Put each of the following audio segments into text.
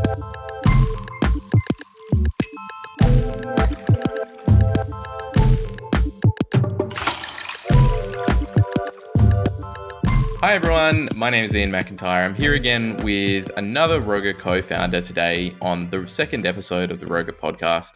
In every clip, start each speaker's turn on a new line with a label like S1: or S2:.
S1: Hi everyone, my name is Ian McIntyre. I'm here again with another Roga co-founder today on the second episode of the Roga podcast.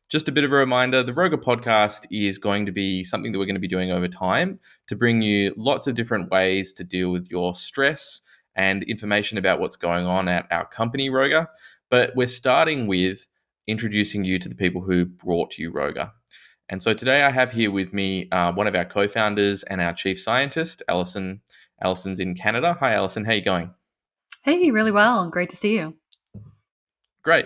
S1: Just a bit of a reminder, the Roga podcast is going to be something that we're going to be doing over time to bring you lots of different ways to deal with your stress and information about what's going on at our company, Roga. But we're starting with introducing you to the people who brought you Roga. And so today I have here with me one of our co-founders and our chief scientist, Alison. Alison's in Canada. Hi, Alison. How are you going?
S2: Hey, really well. Great to see you.
S1: Great.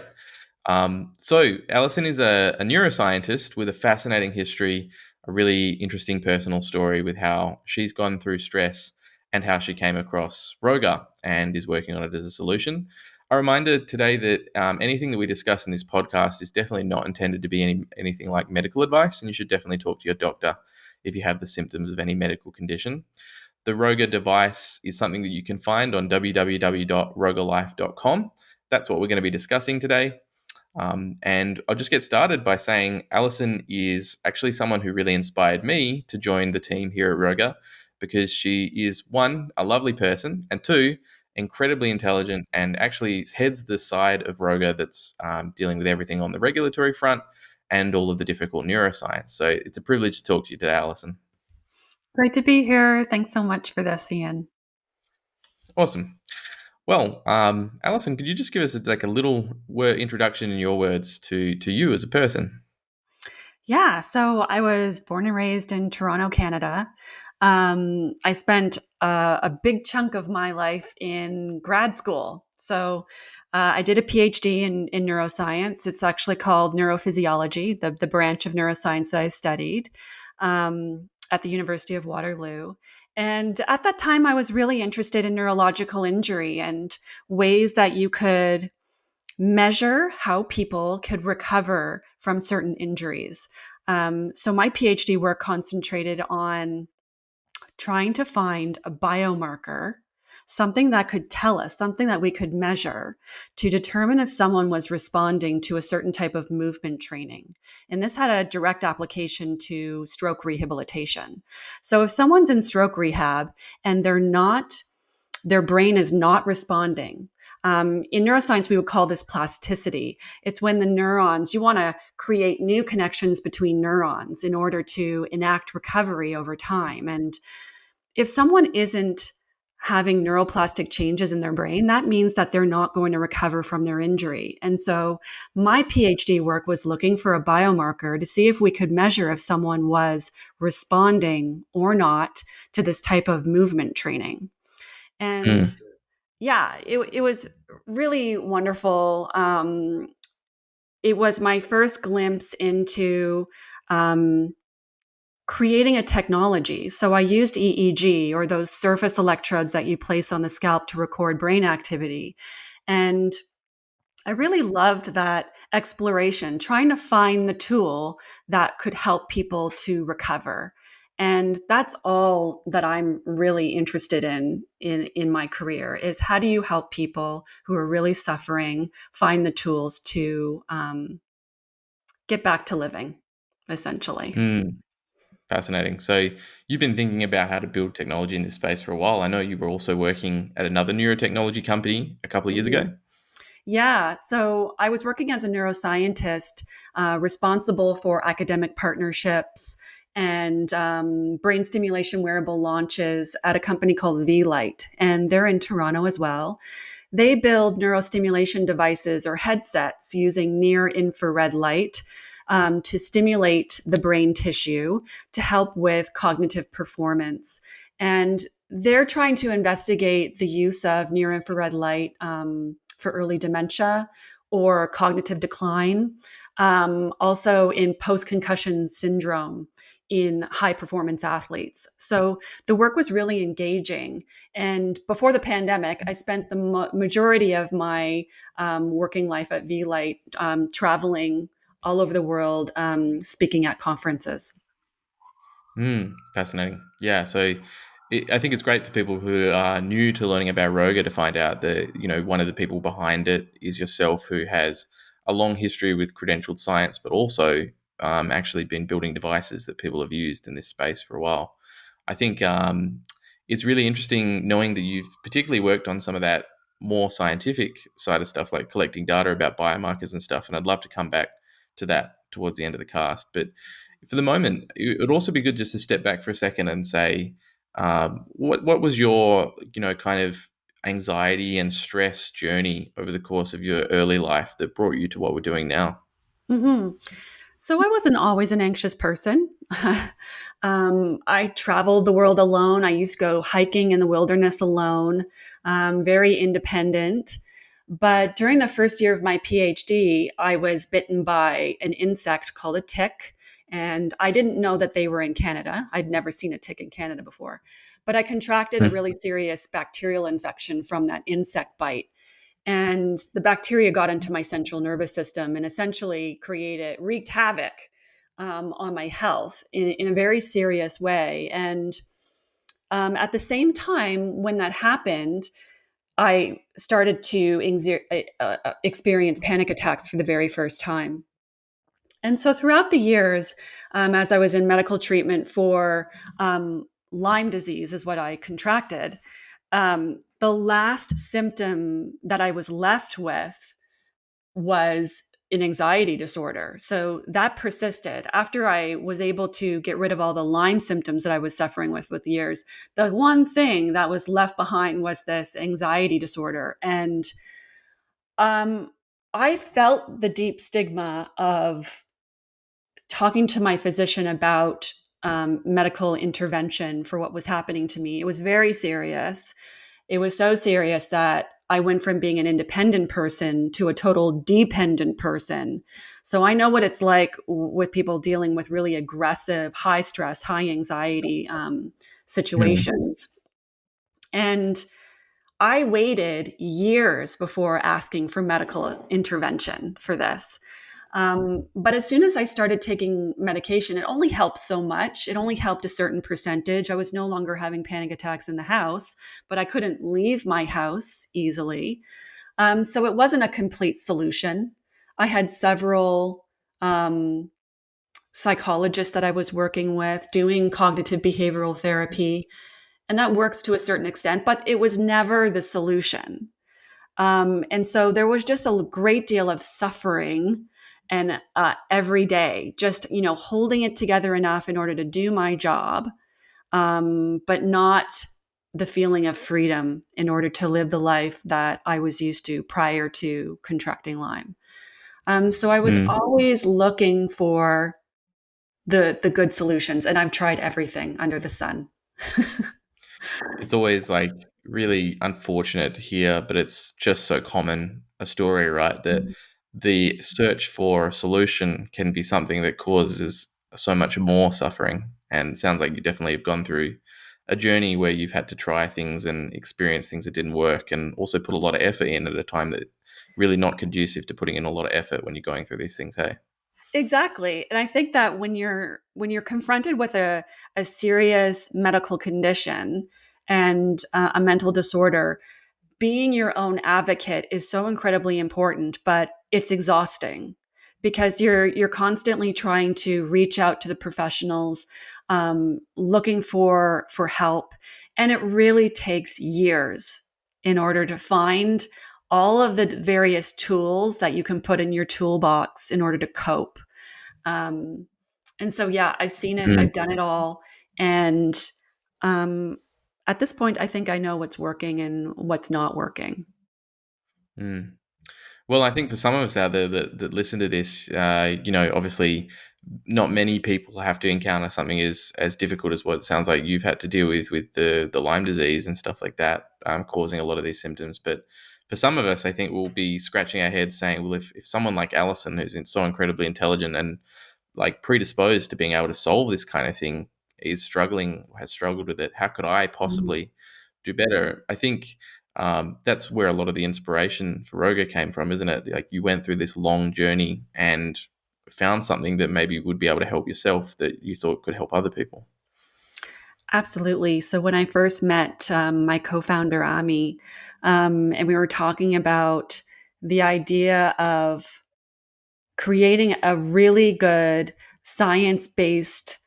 S1: So Alison is a neuroscientist with a fascinating history, a really interesting personal story with how she's gone through stress and how she came across Roga and is working on it as a solution. A reminder today that anything that we discuss in this podcast is definitely not intended to be anything like medical advice, and you should definitely talk to your doctor if you have the symptoms of any medical condition. The Roga device is something that you can find on www.rogalife.com. That's what we're going to be discussing today. And I'll just get started by saying Alison is actually someone who really inspired me to join the team here at Roga because she is, one, a lovely person, and two, incredibly intelligent and actually heads the side of Roga that's dealing with everything on the regulatory front and all of the difficult neuroscience. So it's a privilege to talk to you today, Alison.
S2: Great to be here. Thanks so much for this, Ian.
S1: Awesome. Well, Alison, could you just give us a little introduction in your words to you as a person?
S2: Yeah, so I was born and raised in Toronto, Canada. I spent a big chunk of my life in grad school. So I did a PhD in neuroscience. It's actually called neurophysiology, the branch of neuroscience that I studied at the University of Waterloo. And at that time, I was really interested in neurological injury and ways that you could measure how people could recover from certain injuries. So my PhD work concentrated on trying to find a biomarker, something that could tell us, something that we could measure to determine if someone was responding to a certain type of movement training. And this had a direct application to stroke rehabilitation. So if someone's in stroke rehab and their brain is not responding, in neuroscience, we would call this plasticity. It's when the neurons, you want to create new connections between neurons in order to enact recovery over time. And if someone isn't having neuroplastic changes in their brain, that means that they're not going to recover from their injury. And so my PhD work was looking for a biomarker to see if we could measure if someone was responding or not to this type of movement training. And yeah, it was really wonderful. It was my first glimpse into creating a technology. So I used EEG, or those surface electrodes that you place on the scalp to record brain activity. And I really loved that exploration, trying to find the tool that could help people to recover. And that's all that I'm really interested in my career is how do you help people who are really suffering find the tools to get back to living, essentially.
S1: Fascinating. So you've been thinking about how to build technology in this space for a while. I know you were also working at another neurotechnology company a couple of years ago.
S2: Yeah. So I was working as a neuroscientist responsible for academic partnerships and brain stimulation wearable launches at a company called V-Light. And they're in Toronto as well. They build neurostimulation devices or headsets using near infrared light to stimulate the brain tissue to help with cognitive performance. And they're trying to investigate the use of near infrared light for early dementia or cognitive decline, also in post-concussion syndrome in high-performance athletes. So the work was really engaging. And before the pandemic, I spent the majority of my working life at V-Light traveling all over the world, speaking at conferences.
S1: Fascinating. Yeah. So I think it's great for people who are new to learning about Roga to find out that, one of the people behind it is yourself, who has a long history with credentialed science, but also actually been building devices that people have used in this space for a while. I think it's really interesting knowing that you've particularly worked on some of that more scientific side of stuff, like collecting data about biomarkers and stuff. And I'd love to come back to that towards the end of the cast. But for the moment, it would also be good just to step back for a second and say, what was your kind of anxiety and stress journey over the course of your early life that brought you to what we're doing now?
S2: Hmm. So I wasn't always an anxious person. I traveled the world alone. I used to go hiking in the wilderness alone, very independent. But during the first year of my PhD, I was bitten by an insect called a tick. And I didn't know that they were in Canada. I'd never seen a tick in Canada before. But I contracted a really serious bacterial infection from that insect bite. And the bacteria got into my central nervous system and essentially wreaked havoc on my health in a very serious way. And at the same time, when that happened, I started to experience panic attacks for the very first time. And so throughout the years, as I was in medical treatment for Lyme disease, is what I contracted, the last symptom that I was left with was an anxiety disorder. So that persisted. After I was able to get rid of all the Lyme symptoms that I was suffering with years, the one thing that was left behind was this anxiety disorder. And um, I felt the deep stigma of talking to my physician about medical intervention for what was happening to me. It was very serious. It was so serious that I went from being an independent person to a total dependent person. So I know what it's like with people dealing with really aggressive, high stress, high anxiety
S1: Mm.
S2: situations. And I waited years before asking for medical intervention for this. But as soon as I started taking medication, it only helped so much. It only helped a certain percentage. I was no longer having panic attacks in the house, but I couldn't leave my house easily. So it wasn't a complete solution. I had several psychologists that I was working with doing cognitive behavioral therapy, and that works to a certain extent, but it was never the solution. And so there was just a great deal of suffering and every day, just holding it together enough in order to do my job, but not the feeling of freedom in order to live the life that I was used to prior to contracting Lyme. So I was
S1: Mm.
S2: always looking for the good solutions, and I've tried everything under the sun.
S1: It's always like really unfortunate to hear, but it's just so common a story, right? That the search for a solution can be something that causes so much more suffering. And it sounds like you definitely have gone through a journey where you've had to try things and experience things that didn't work, and also put a lot of effort in at a time that really not conducive to putting in a lot of effort when you're going through these things. Hey.
S2: Exactly. And I think that when you're confronted with a serious medical condition and a mental disorder, being your own advocate is so incredibly important, but it's exhausting because you're constantly trying to reach out to the professionals, looking for help, and it really takes years in order to find all of the various tools that you can put in your toolbox in order to cope. Um, and so, yeah, I've seen it,
S1: Mm.
S2: I've done it all. And um, at this point, I think I know what's working and what's not working.
S1: Mm. Well, I think for some of us out there that listen to this, obviously not many people have to encounter something as difficult as what it sounds like you've had to deal with the Lyme disease and stuff like that, causing a lot of these symptoms. But for some of us, I think we'll be scratching our heads saying, well, if someone like Alison, who's so incredibly intelligent and like predisposed to being able to solve this kind of thing, has struggled with it, how could I
S2: Mhm.
S1: possibly do better? I think that's where a lot of the inspiration for Roga came from, isn't it? Like you went through this long journey and found something that maybe would be able to help yourself that you thought could help other people.
S2: Absolutely. So when I first met my co-founder Ami, and we were talking about the idea of creating a really good science-based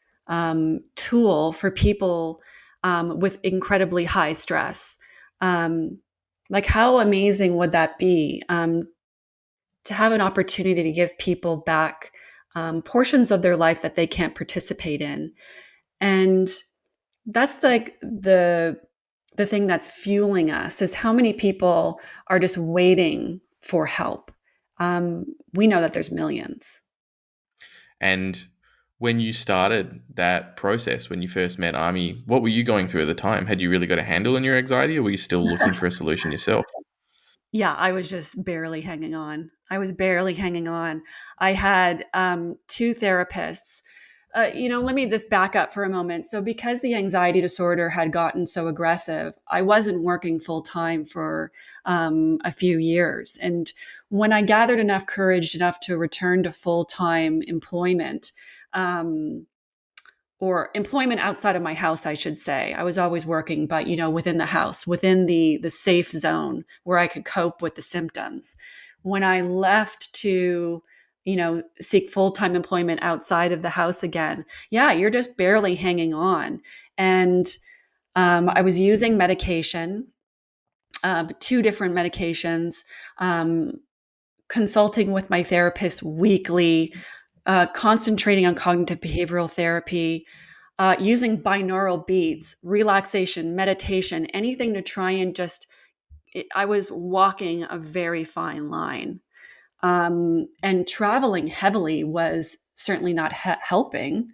S2: tool for people with incredibly high stress. Um, like, how amazing would that be to have an opportunity to give people back portions of their life that they can't participate in? And that's like the thing that's fueling us is how many people are just waiting for help. We know that there's millions.
S1: And when you started that process, when you first met Army, what were you going through at the time? Had you really got a handle on your anxiety, or were you still looking for a solution yourself?
S2: Yeah, I was just barely hanging on. I was barely hanging on. I had two therapists. Let me just back up for a moment. So, because the anxiety disorder had gotten so aggressive, I wasn't working full time for a few years. And when I gathered enough courage enough to return to full time employment, um, or employment outside of my house, I should say. I was always working, but within the house, within the safe zone where I could cope with the symptoms. When I left to, seek full-time employment outside of the house again, yeah, you're just barely hanging on. And I was using medication, two different medications, um, consulting with my therapist weekly, concentrating on cognitive behavioral therapy, using binaural beats, relaxation, meditation, anything to try and I was walking a very fine line. And traveling heavily was certainly not helping.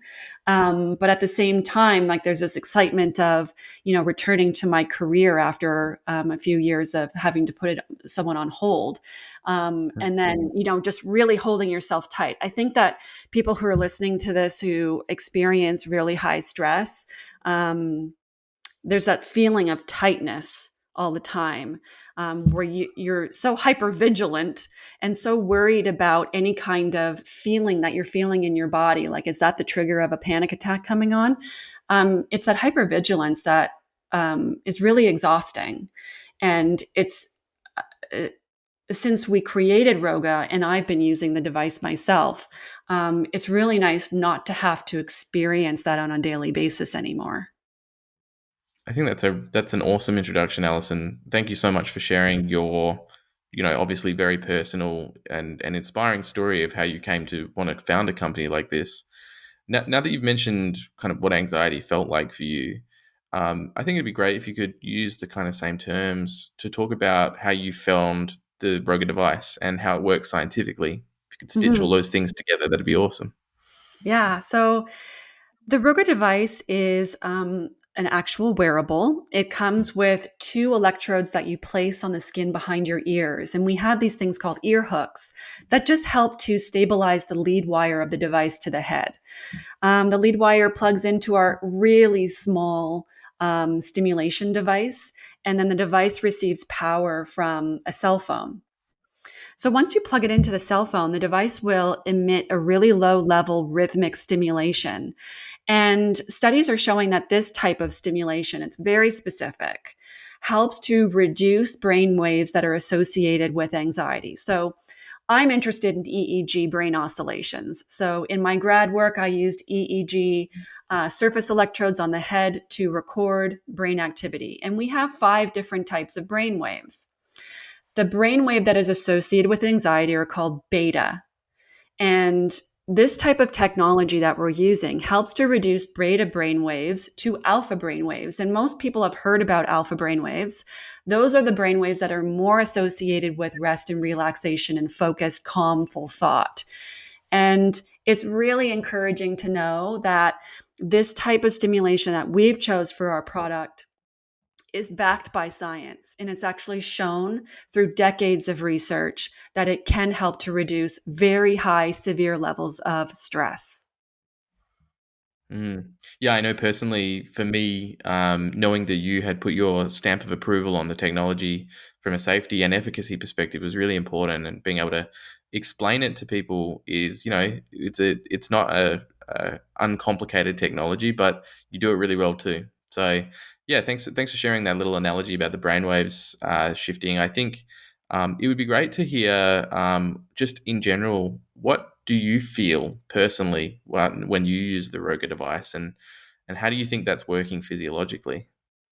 S2: But at the same time, like, there's this excitement of, returning to my career after a few years of having to put someone on hold. And then, just really holding yourself tight. I think that people who are listening to this who experience really high stress, there's that feeling of tightness all the time, where you're so hyper vigilant and so worried about any kind of feeling that you're feeling in your body. Like, is that the trigger of a panic attack coming on? It's that hypervigilance that is really exhausting. And uh, since we created Roga and I've been using the device myself, it's really nice not to have to experience that on a daily basis anymore.
S1: I think that's an awesome introduction, Alison. Thank you so much for sharing your, obviously very personal and inspiring story of how you came to want to found a company like this. Now that you've mentioned kind of what anxiety felt like for you, I think it'd be great if you could use the kind of same terms to talk about how you found the Roga device and how it works scientifically. If you could stitch all
S2: Mhm.
S1: those things together, that'd be awesome.
S2: Yeah. So the Roga device is an actual wearable. It comes with two electrodes that you place on the skin behind your ears. And we have these things called ear hooks that just help to stabilize the lead wire of the device to the head. The lead wire plugs into our really small stimulation device, and then the device receives power from a cell phone. So once you plug it into the cell phone, the device will emit a really low level rhythmic stimulation. And studies are showing that this type of stimulation, it's very specific, helps to reduce brain waves that are associated with anxiety. So I'm interested in EEG brain oscillations. So in my grad work, I used EEG surface electrodes on the head to record brain activity. And we have 5 different types of brain waves. The brainwave that is associated with anxiety are called beta. And this type of technology that we're using helps to reduce beta brainwaves to alpha brainwaves. And most people have heard about alpha brainwaves. Those are the brainwaves that are more associated with rest and relaxation and focused, calmful thought. And it's really encouraging to know that this type of stimulation that we've chose for our product is backed by science, and it's actually shown through decades of research that it can help to reduce very high severe levels of stress.
S1: Mm. Yeah, I know personally for me, knowing that you had put your stamp of approval on the technology from a safety and efficacy perspective was really important, and being able to explain it to people is, it's not a uncomplicated technology, but you do it really well too. So yeah, thanks for sharing that little analogy about the brainwaves shifting. I think it would be great to hear just in general, what do you feel personally when you use the Roga device, and how do you think that's working physiologically?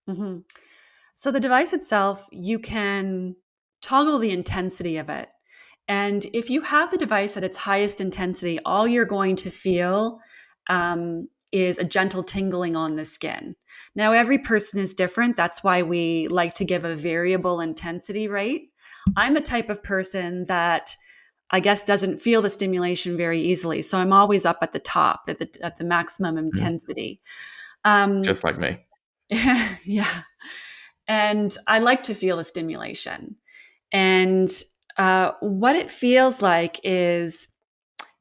S2: hmm So the device itself, you can toggle the intensity of it. And if you have the device at its highest intensity, all you're going to feel is a gentle tingling on the skin. Now, every person is different. That's why we like to give a variable intensity rate. I'm the type of person that I guess doesn't feel the stimulation very easily. So I'm always up at the top, at the maximum
S1: Mm.
S2: intensity. Um,
S1: Just like me.
S2: yeah. And I like to feel the stimulation. And what it feels like is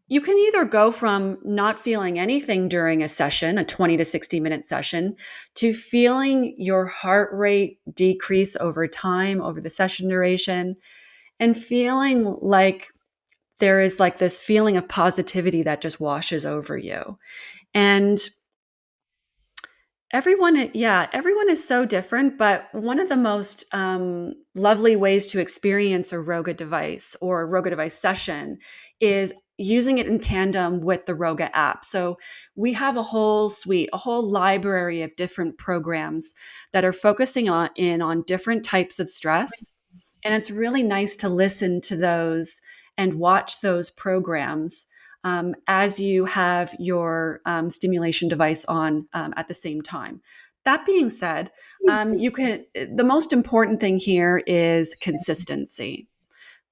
S2: you can either go from not feeling anything during a session, a 20 to 60-minute session, to feeling your heart rate decrease over time, over the session duration, and feeling like there is like this feeling of positivity that just washes over you. And everyone is so different, but one of the most lovely ways to experience a Roga device or a Roga device session is using it in tandem with the Roga app. So we have a whole suite, a whole library of different programs that are focusing on different types of stress. And it's really nice to listen to those and watch those programs as you have your stimulation device on at the same time. That being said, the most important thing here is consistency.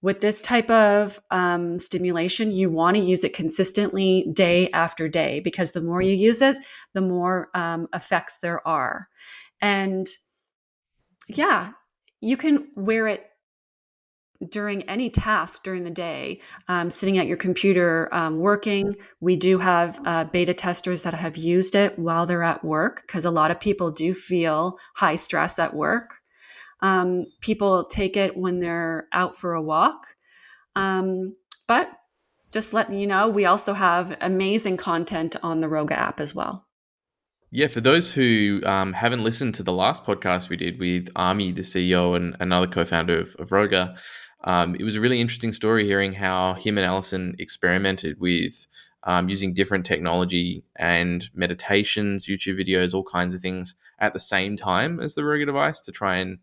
S2: With this type of stimulation, you want to use it consistently day after day, because the more you use it, the more effects there are. And yeah, you can wear it during any task during the day, sitting at your computer working. We do have beta testers that have used it while they're at work, because a lot of people do feel high stress at work. People take it when they're out for a walk. But just letting you know, we also have amazing content on the Roga app as well.
S1: Yeah, for those who haven't listened to the last podcast we did with Army, the CEO and another co-founder of Roga, it was a really interesting story hearing how him and Alison experimented with using different technology and meditations, YouTube videos, all kinds of things at the same time as the Roga device to try and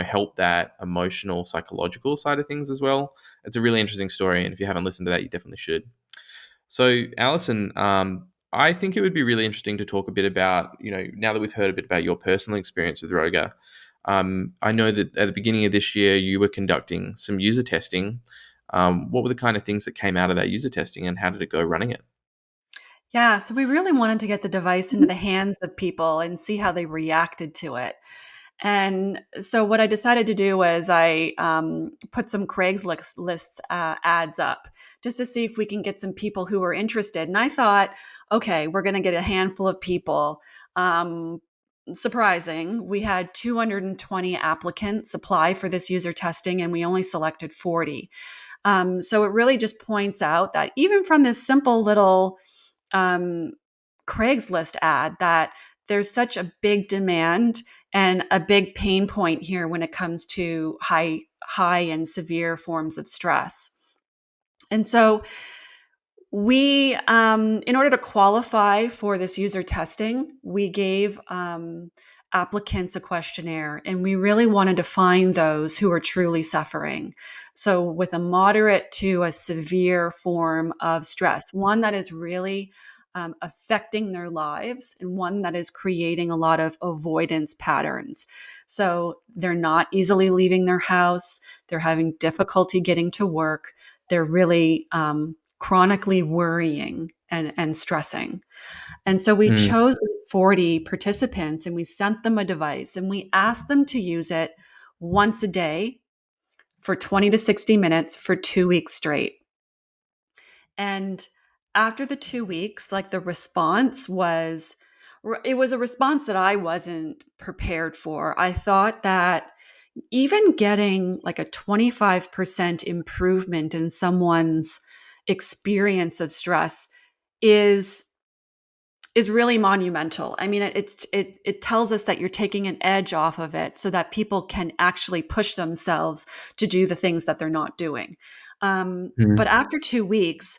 S1: help that emotional, psychological side of things as well. It's a really interesting story, and if you haven't listened to that, you definitely should. So, Alison, I think it would be really interesting to talk a bit about, now that we've heard a bit about your personal experience with Roga. I know that at the beginning of this year, you were conducting some user testing. What were the kind of things that came out of that user testing, and how did it go running it?
S2: Yeah, so we really wanted to get the device into the hands of people and see how they reacted to it. And so what I decided to do was I put some Craigslist ads up just to see if we can get some people who were interested. And I thought, okay, we're going to get a handful of people. Surprising, we had 220 applicants apply for this user testing, and we only selected 40. So it really just points out that even from this simple little um, Craigslist ad, that there's such a big demand and a big pain point here when it comes to high and severe forms of stress. And so we, in order to qualify for this user testing, we gave applicants a questionnaire, and we really wanted to find those who are truly suffering. So with a moderate to a severe form of stress, one that is really affecting their lives, and one that is creating a lot of avoidance patterns. So they're not easily leaving their house. They're having difficulty getting to work. They're really chronically worrying and stressing. And so we
S1: Mm.
S2: chose 40 participants, and we sent them a device, and we asked them to use it once a day for 20 to 60 minutes for 2 weeks straight. And after the 2 weeks, like, the response was, it was a response that I wasn't prepared for. I thought that even getting like a 25% improvement in someone's experience of stress is is really monumental. I mean, it tells us that you're taking an edge off of it so that people can actually push themselves to do the things that they're not doing. But after 2 weeks,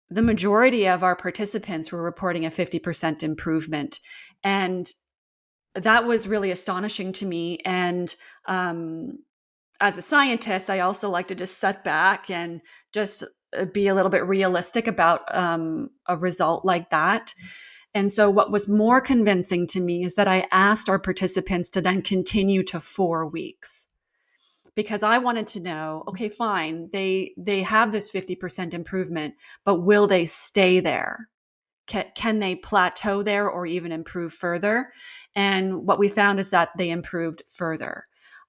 S2: the majority of our participants were reporting a 50% improvement. And that was really astonishing to me. And as a scientist, I also like to just sit back and just be a little bit realistic about a result like that. And so what was more convincing to me is that I asked our participants to then continue to 4 weeks, because I wanted to know, okay, fine, they have this 50% improvement, but will they stay there? Can they plateau there or even improve further? And what we found is that they improved further.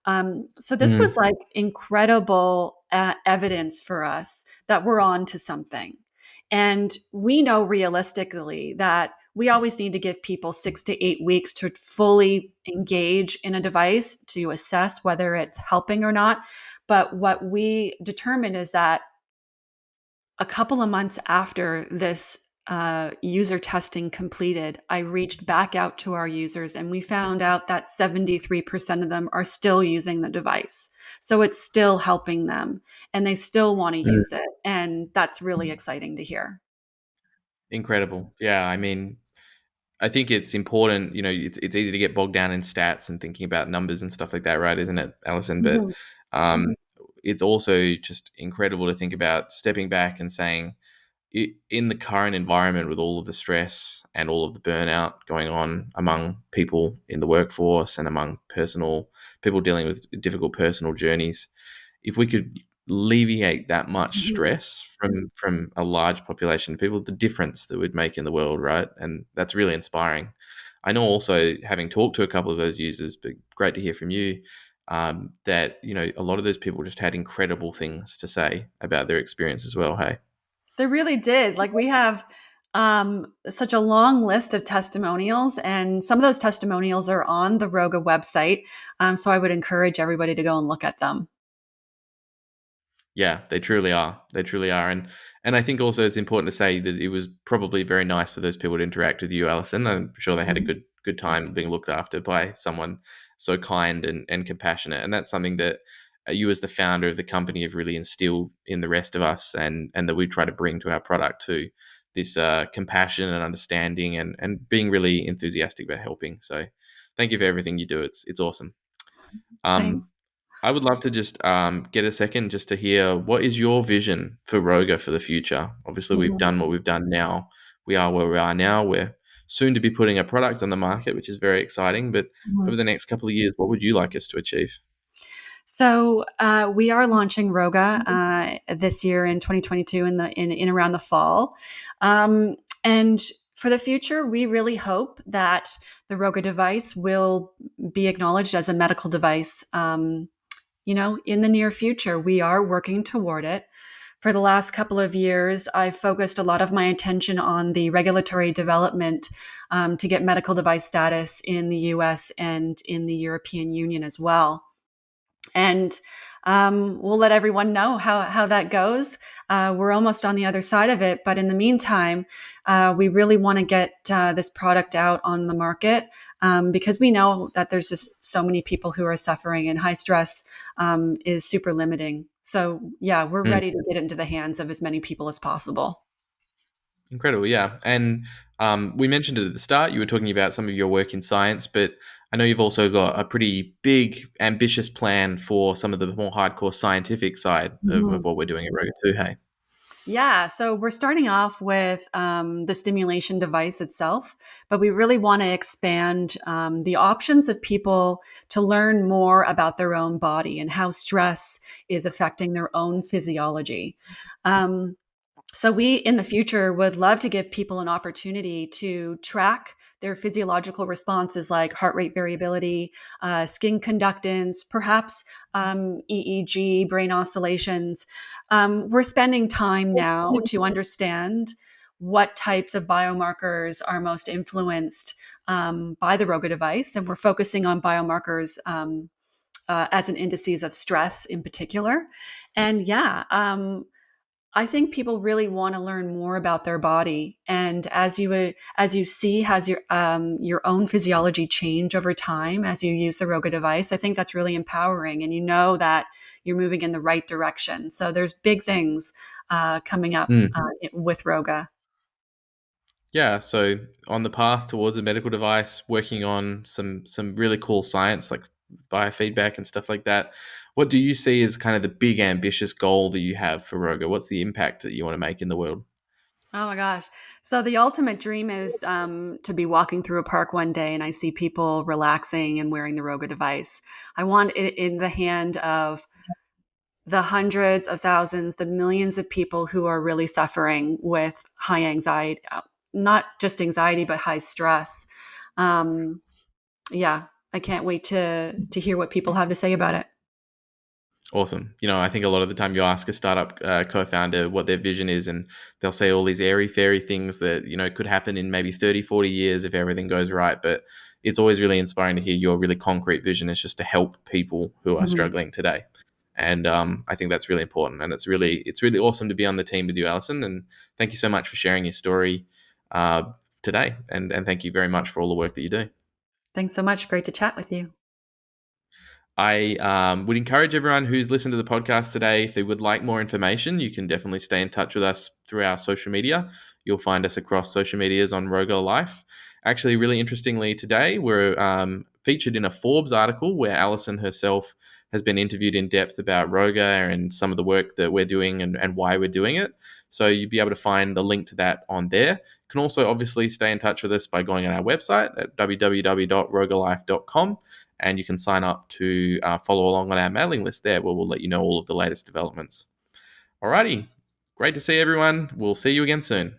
S2: So this was like incredible evidence for us that we're on to something. And we know realistically that we always need to give people 6 to 8 weeks to fully engage in a device to assess whether it's helping or not. But what we determined is that a couple of months after this user testing completed, I reached back out to our users and we found out that 73% of them are still using the device. So it's still helping them and they still want to use it. And that's really exciting to hear.
S1: Incredible. Yeah, I mean, I think it's important, it's easy to get bogged down in stats and thinking about numbers and stuff like that, right? Isn't it, Alison? But it's also just incredible to think about stepping back and saying, in the current environment with all of the stress and all of the burnout going on among people in the workforce and among people dealing with difficult personal journeys, if we could alleviate that much stress from a large population of people, the difference that would make in the world, right? And that's really inspiring. I know also, having talked to a couple of those users, but great to hear from you, that a lot of those people just had incredible things to say about their experience as well. Hey,
S2: they really did. Like, we have such a long list of testimonials, and some of those testimonials are on the Roga website. So I would encourage everybody to go and look at them.
S1: Yeah, they truly are. They truly are. And I think also it's important to say that it was probably very nice for those people to interact with you, Alison. I'm sure they had a good time being looked after by someone so kind and compassionate. And that's something that you, as the founder of the company, have really instilled in the rest of us, and that we try to bring to our product too. This compassion and understanding, and being really enthusiastic about helping. So thank you for everything you do. It's awesome.
S2: Thanks.
S1: I would love to just get a second just to hear, what is your vision for Roga for the future? Obviously, we've done what we've done now. We are where we are now. We're soon to be putting a product on the market, which is very exciting. But over the next couple of years, what would you like us to achieve?
S2: So we are launching Roga this year in 2022 in around the fall. And for the future, we really hope that the Roga device will be acknowledged as a medical device. In the near future, we are working toward it. For the last couple of years, I've focused a lot of my attention on the regulatory development to get medical device status in the US and in the European Union as well. And we'll let everyone know how that goes. We're almost on the other side of it. But in the meantime, we really want to get this product out on the market because we know that there's just so many people who are suffering, and high stress is super limiting. So, yeah, we're ready to get it into the hands of as many people as possible.
S1: Incredible, yeah. And we mentioned it at the start, you were talking about some of your work in science, but I know you've also got a pretty big, ambitious plan for some of the more hardcore scientific side of what we're doing at Roga too, hey?
S2: Yeah, so we're starting off with the stimulation device itself, but we really want to expand the options of people to learn more about their own body and how stress is affecting their own physiology. So we, in the future, would love to give people an opportunity to track their physiological responses like heart rate variability, skin conductance, perhaps EEG, brain oscillations. We're spending time now to understand what types of biomarkers are most influenced by the Roga device. And we're focusing on biomarkers as an indices of stress in particular. And I think people really want to learn more about their body, and as you see, has your own physiology change over time as you use the Roga device. I think that's really empowering, and you know that you're moving in the right direction. So there's big things coming up
S1: Mm.
S2: with Roga.
S1: Yeah, so on the path towards a medical device, working on some really cool science like biofeedback and stuff like that. What do you see as kind of the big ambitious goal that you have for Roga? What's the impact that you want to make in the world?
S2: Oh my gosh. So the ultimate dream is to be walking through a park one day and I see people relaxing and wearing the Roga device. I want it in the hand of the hundreds of thousands, the millions of people who are really suffering with high anxiety, not just anxiety, but high stress. Um, yeah, I can't wait to hear what people have to say about it.
S1: Awesome. I think a lot of the time you ask a startup co-founder what their vision is, and they'll say all these airy fairy things that, could happen in maybe 30, 40 years if everything goes right. But it's always really inspiring to hear your really concrete vision is just to help people who are
S2: Mhm.
S1: struggling today. And I think that's really important. And it's really awesome to be on the team with you, Alison. And thank you so much for sharing your story uh, today. And thank you very much for all the work that you do.
S2: Thanks so much. Great to chat with you.
S1: I would encourage everyone who's listened to the podcast today, if they would like more information, you can definitely stay in touch with us through our social media. You'll find us across social medias on Roga Life. Actually, really interestingly, today we're featured in a Forbes article where Alison herself has been interviewed in depth about Roga and some of the work that we're doing and why we're doing it. So you'll be able to find the link to that on there. You can also obviously stay in touch with us by going on our website at www.rogalife.com, and you can sign up to follow along on our mailing list there, where we'll let you know all of the latest developments. Alrighty, great to see everyone. We'll see you again soon.